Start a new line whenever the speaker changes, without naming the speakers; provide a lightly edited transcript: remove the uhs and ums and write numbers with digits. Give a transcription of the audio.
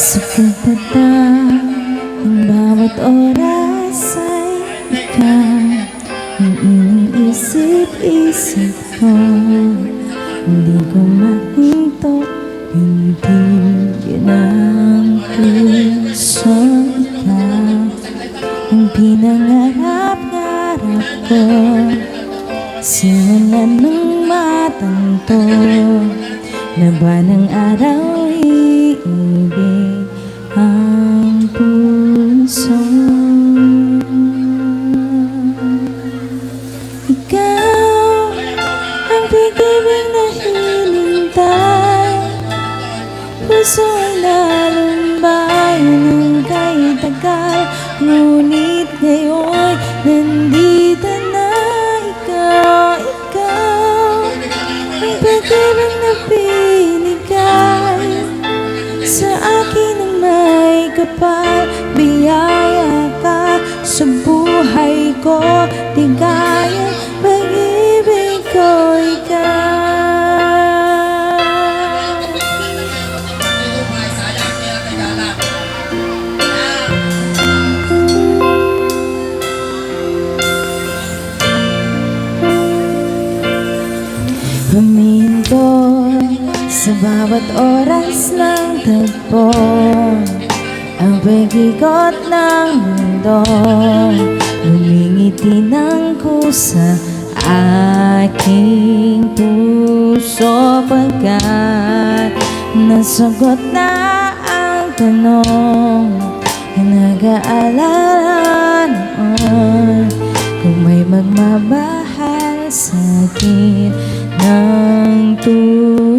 Sa pagtatang ng bawat oras ay ikaw ang iniisip-isip ko. Hindi ko mahinto, pintigyan ng puso. Ikaw ang pinangarap-ngarap ko. Simula nung matanto na ba ng araw iibig ang puso. Ikaw ang pag-ibig na hinintay, puso ay nalumbay ng kahit tagal. Ngunit ngayon nandito na ikaw, ikaw ang pag-ibig na binigay sa akin na may kapal. Biyaya ka sa buhay ko, ligaya pag-ibig ko ikaw. Huminto sa bawat oras ng tagpo, ang pag-ikot ng mundo. Lumingiti ng kusa aking puso, pagkat nasagot na ang tanong na nag-aalala noon. Kung may magmamahal sa akin ng tuloy,